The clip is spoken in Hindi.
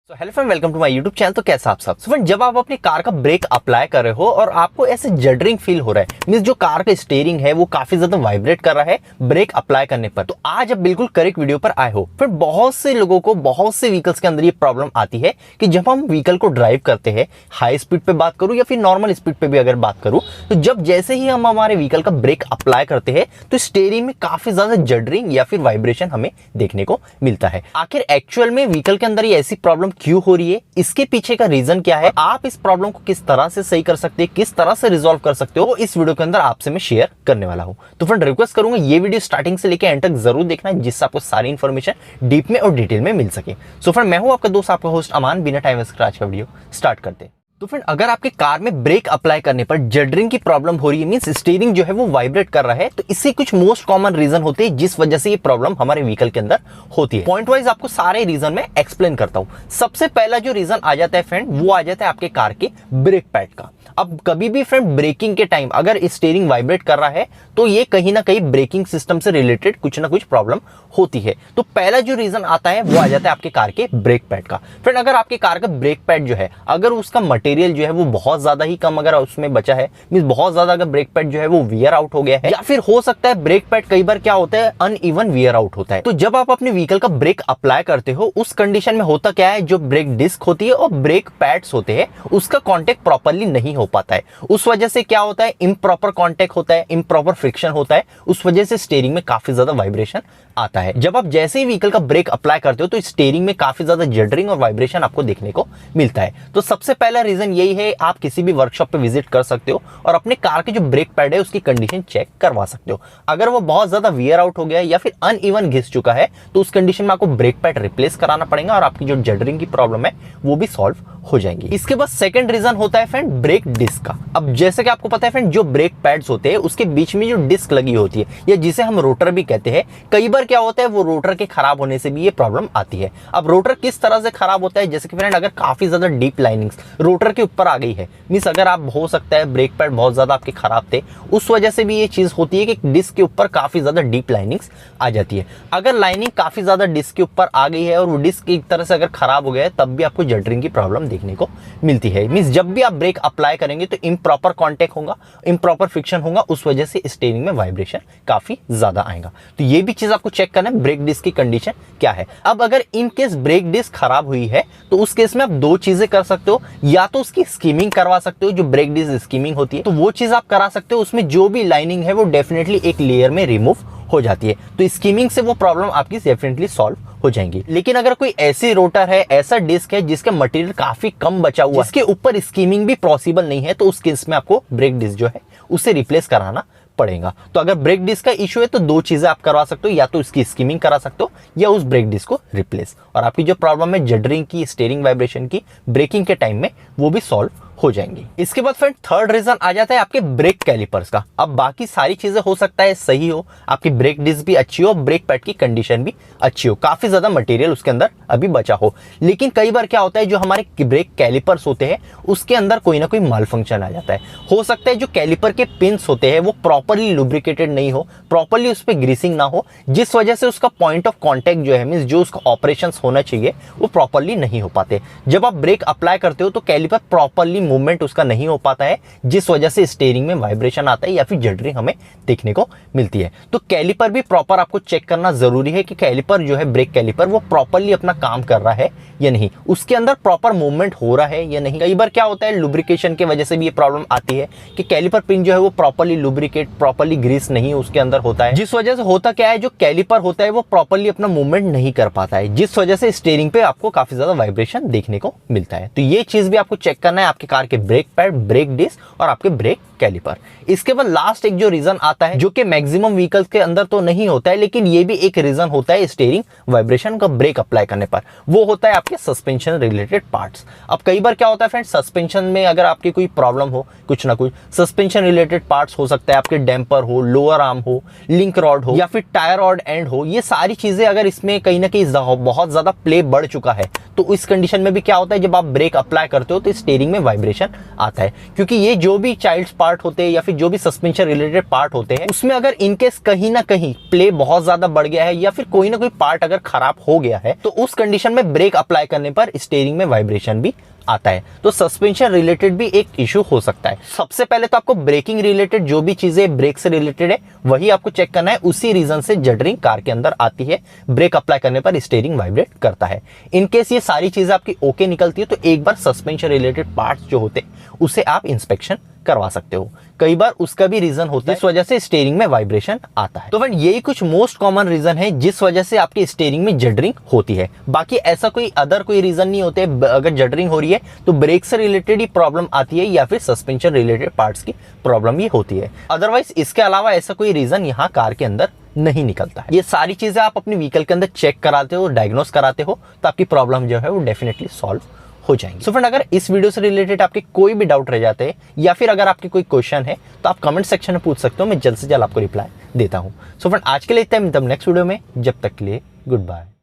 Hello friend, welcome to my YouTube channel. तो कैसा आप सब फ्रेंड, जब आप अपनी कार का ब्रेक अप्लाई कर रहे हो और आपको ऐसे जडरिंग फील हो रहा है, मींस जो कार का स्टीयरिंग है वो काफी ज्यादा वाइब्रेट कर रहा है ब्रेक अप्लाई करने पर, तो आज आप बिल्कुल करेक्ट वीडियो पर आए हो। फिर बहुत से लोगों को बहुत से व्हीकल्स के अंदर ये प्रॉब्लम आती है कि जब हम व्हीकल को ड्राइव करते हैं, हाई स्पीड पे बात करूं या फिर नॉर्मल स्पीड पे भी अगर बात करूं, तो जब जैसे ही हम हमारे व्हीकल का ब्रेक अप्लाई करते हैं तो स्टीयरिंग में काफी ज्यादा जडरिंग या फिर वाइब्रेशन हमें देखने को मिलता है। आखिर एक्चुअल में व्हीकल के अंदर ये ऐसी प्रॉब्लम क्यों हो रही है, इसके पीछे का रीजन क्या है, आप इस प्रॉब्लम को किस तरह से सही कर सकते हैं, किस तरह से रिजॉल्व कर सकते हो, इस वीडियो के अंदर आपसे मैं शेयर करने वाला हूं। तो फ्रेंड, रिक्वेस्ट करूंगा ये वीडियो स्टार्टिंग से लेकर एंड तक जरूर देखना, जिससे आपको सारी इंफॉर्मेशन डीप में और डिटेल में मिल सके। सो फ्रेंड, मैं हूं आपका दोस्त, आपका होस्ट अमान। बिना टाइम वेस्ट कर आज का वीडियो स्टार्ट करते हैं। तो फ्रेंड, अगर आपके कार में ब्रेक अप्लाई करने पर जडरिंग की प्रॉब्लम हो रही है, मींस स्टीयरिंग जो है वो वाइब्रेट कर रहा है, तो इससे कुछ मोस्ट कॉमन रीजन होते हैं जिस वजह से ये प्रॉब्लम हमारे व्हीकल के अंदर होती है। पॉइंट वाइज आपको सारे रीजन में एक्सप्लेन करता हूं। सबसे पहला जो रीजन आ जाता है फ्रेंड, वो आ जाता है आपके कार के ब्रेक पैड का। अब कभी भी फ्रेंड ब्रेकिंग के टाइम अगर स्टीयरिंग वाइब्रेट कर रहा है तो ये कहीं ना कहीं ब्रेकिंग सिस्टम से रिलेटेड कुछ ना कुछ प्रॉब्लम होती है। तो पहला जो रीजन आता है वो आ जाता है आपके कार के ब्रेक पैड का। फ्रेंड, अगर आपके कार का ब्रेक पैड जो है, अगर उसका मटेरियल जो है वो बहुत ज्यादा ही कम अगर उसमें बचा है, मींस बहुत ज्यादा अगर ब्रेक पैड जो है वो वियर आउट हो गया है, या फिर हो सकता है ब्रेक पैड कई बार क्या होता है अनइवन वियर आउट होता है, तो जब आप अपने व्हीकल का ब्रेक अप्लाई करते हो उस कंडीशन में होता क्या है, जो ब्रेक डिस्क होती है और ब्रेक पैड्स होते हैं उसका कॉन्टेक्ट प्रॉपरली नहीं हो पाता है। उस वजह से क्या होता है, इम्प्रॉपर कॉन्टेक्ट होता है, इम्प्रॉपर फ्रिक्शन होता है, उस वजह से स्टीयरिंग में काफी ज्यादा वाइब्रेशन आता है। जब आप जैसे ही व्हीकल का ब्रेक अप्लाई करते हो तो स्टीयरिंग में काफी ज्यादा जडरिंग और वाइब्रेशन आपको देखने को मिलता है। तो सबसे पहला रीजन यही है, आप किसी भी वर्कशॉप पे विजिट कर सकते हो और अपने कार के जो ब्रेक पैड है उसकी कंडीशन चेक करवा सकते हो। अगर वो बहुत ज्यादा वियर आउट हो गया है या फिर अनइवन घिस चुका है तो उस कंडीशन में आपको ब्रेक पैड रिप्लेस कराना पड़ेगा और आपकी जो जडरिंग की प्रॉब्लम है वो भी सॉल्व हो जाएंगी। इसके बाद सेकंड रीजन होता है फ्रेंड ब्रेक डिस्क का। अब जैसे कि आपको पता है फ्रेंड, जो ब्रेक पैड्स होते हैं उसके बीच में जो डिस्क लगी होती है या जिसे हम रोटर भी कहते हैं, कई बार क्या होता है वो रोटर के खराब होने से भी ये प्रॉब्लम आती है। अब रोटर किस तरह से खराब होता है, जैसे कि फ्रेंड अगर काफी ज्यादा डीप लाइनिंग्स रोटर के ऊपर आ गई है, मींस अगर आप हो सकता है ब्रेक पैड बहुत ज्यादा आपके खराब थे, उस वजह से भी ये चीज होती है कि डिस्क के ऊपर काफी ज्यादा डीप लाइनिंग्स आ जाती है। अगर लाइनिंग काफी ज्यादा डिस्क के ऊपर आ गई है और वो डिस्क एक तरह से अगर खराब हो गया है, तब भी आपको जडरिंग की प्रॉब्लम देखने को मिलती है। मींस जब भी आप ब्रेक अप्लाई करेंगे तो इम्प्रॉपर कॉन्टेक्ट होगा, इम्प्रॉपर फ्रिक्शन होगा, उस वजह से स्टीयरिंग में वाइब्रेशन काफी ज्यादा आएगा। तो ये भी चीज आपको चेक करना है ब्रेक डिस्क की कंडीशन क्या है। अब अगर इन केस ब्रेक डिस्क खराब हुई है तो उस केस में आप दो चीजें कर सकते हो, या तो उसकी स्कीमिंग करवा सकते हो, जो ब्रेक डिस्क स्कीमिंग होती है तो वो चीज आप करा सकते हो, उसमें जो भी लाइनिंग है वो डेफिनेटली एक लेयर में रिमूव हो जाती है, तो स्कीमिंग से वो प्रॉब्लम आपकी डेफिनेटली सॉल्व हो जाएंगी। लेकिन अगर कोई ऐसी रोटर है, ऐसा डिस्क है जिसका मटेरियल काफी कम बचा हुआ है, जिसके ऊपर स्कीमिंग भी पॉसिबल नहीं है, तो उस केस में आपको ब्रेक डिस्क जो है उसे रिप्लेस कराना पड़ेगा। तो अगर ब्रेक डिस्क का इशू है तो दो चीजें आप करवा सकते हो, या तो उसकी स्कीमिंग करा सकते हो या उस ब्रेक डिस्क को रिप्लेस, और आपकी जो प्रॉब्लम है जडरिंग की, स्टीयरिंग वाइब्रेशन की, ब्रेकिंग के टाइम में, वो भी सॉल्व हो जाएंगी। इसके बाद फ्रेंड थर्ड रीजन आ जाता है आपके ब्रेक कैलिपर्स का। अब बाकी सारी चीजें हो सकता है सही हो, आपकी ब्रेक डिस्क भी अच्छी हो, ब्रेक पैड की कंडीशन भी अच्छी हो, काफी ज्यादा मटेरियल उसके अंदर अभी बचा हो, लेकिन कई बार क्या होता है जो हमारे ब्रेक कैलिपर्स होते हैं उसके अंदर कोई ना कोई माल फंक्शन आ जाता है। हो सकता है जो कैलिपर के पिंस होते हैं वो प्रॉपरली लुब्रिकेटेड नहीं हो, प्रॉपरली उस पर ग्रीसिंग ना हो, जिस वजह से उसका पॉइंट ऑफ कॉन्टेक्ट जो है, मींस जो उसका ऑपरेशन होना चाहिए वो प्रॉपरली नहीं हो पाते। जब आप ब्रेक अप्लाई करते हो तो कैलिपर प्रॉपरली मूवमेंट उसका नहीं हो पाता है, जिस वजह से स्टीयरिंग में वाइब्रेशन आता है या फिर जडरिंग हमें देखने को मिलती है। तो कैलिपर भी प्रॉपर आपको चेक करना जरूरी है कि कैलिपर जो है, ब्रेक कैलिपर, वो प्रॉपरली अपना काम कर रहा है या नहीं, उसके अंदर प्रॉपर मूवमेंट हो रहा है या नहीं। कई बार क्या होता है लुब्रिकेशन की वजह से भी ये प्रॉब्लम आती है कि कैलिपर पिन जो है वो प्रॉपरली लुब्रिकेट, प्रॉपरली ग्रीस नहीं उसके अंदर होता है, जिस वजह से होता क्या है, जो कैलिपर होता है वो प्रॉपरली अपना मूवमेंट नहीं कर पाता है, जिस वजह से स्टीयरिंग पे आपको काफी ज्यादा वाइब्रेशन देखने को मिलता है। तो ये चीज भी आपको चेक करना है आपके कार के ब्रेक पैड, ब्रेक डिस्क और आपके ब्रेक कैलिपर। इसके बाद लास्ट एक जो रीजन आता है, जो कि मैक्सिमम व्हीकल्स के अंदर तो नहीं होता है, लेकिन ये भी एक रीजन होता है स्टीयरिंग वाइब्रेशन का ब्रेक अप्लाई करने पर, वो होता है आपके सस्पेंशन रिलेटेड पार्ट्स। अब कई बार क्या होता है फ्रेंड, सस्पेंशन में अगर आपकी कोई प्रॉब्लम हो, कुछ ना कुछ सस्पेंशन रिलेटेड पार्ट्स हो सकता है, आपके डैम्पर हो, लोअर आर्म हो, लिंक रॉड हो या फिर टायर रॉड एंड हो, ये सारी चीजें अगर इसमें कहीं ना कहीं बहुत ज्यादा प्ले बढ़ चुका है तो इस कंडीशन में भी क्या होता है, जब आप ब्रेक अप्लाई करते हो तो स्टीयरिंग में वाइब्रेशन आता है, क्योंकि ये जो भी चाइल्ड्स पार्ट होते हैं या फिर जो भी सस्पेंशन रिलेटेड पार्ट होते हैं उसमें अगर इनकेस कहीं ना कहीं प्ले बहुत ज्यादा बढ़ गया है या फिर कोई ना कोई पार्ट अगर खराब हो गया है तो उस कंडीशन में ब्रेक अप्लाई करने पर स्टीयरिंग में वाइब्रेशन भी आता है। तो सस्पेंशन रिलेटेड भी एक इशू हो सकता है। सबसे पहले तो आपको ब्रेकिंग रिलेटेड जो भी चीजें ब्रेक से रिलेटेड है वही आपको चेक करना है। उसी रीजन से जडरिंग कार के अंदर आती है, ब्रेक अप्लाई करने पर स्टीयरिंग वाइब्रेट करता है। इनकेस ये सारी चीजें आपकी ओके निकलती है तो एक बार सस्पेंशन रिलेटेड पार्ट्स जो होते हैं उसे आप इंस्पेक्शन करवा सकते हो। कई बार उसका भी रीजन होता है, इस वजह से स्टीयरिंग में वाइब्रेशन आता है। तो फ्रेंड यही कुछ मोस्ट कॉमन रीजन है जिस वजह से आपकी स्टीयरिंग में जडरिंग होती है। बाकी ऐसा कोई अदर कोई रीजन नहीं होते। अगर जडरिंग हो रही है तो ब्रेक से रिलेटेड ही प्रॉब्लम आती है या फिर सस्पेंशन रिलेटेड पार्ट्स की प्रॉब्लम ही होती है। अदरवाइज इसके अलावा ऐसा कोई रीजन यहाँ कार के अंदर नहीं निकलता है। ये सारी चीजें आप अपनी व्हीकल के अंदर चेक कराते हो, डायग्नोस कराते हो तो आपकी प्रॉब्लम जो है वो डेफिनेटली सॉल्व हो जाएंगे। सो फ्रेंड अगर इस वीडियो से रिलेटेड आपके कोई भी डाउट रह जाते हैं या फिर अगर आपके कोई क्वेश्चन है तो आप कमेंट सेक्शन में पूछ सकते हो, मैं जल्द से जल्द आपको रिप्लाई देता हूं। सो फ्रेंड आज के लिए इतना ही, नेक्स्ट वीडियो में, जब तक के लिए गुड बाय।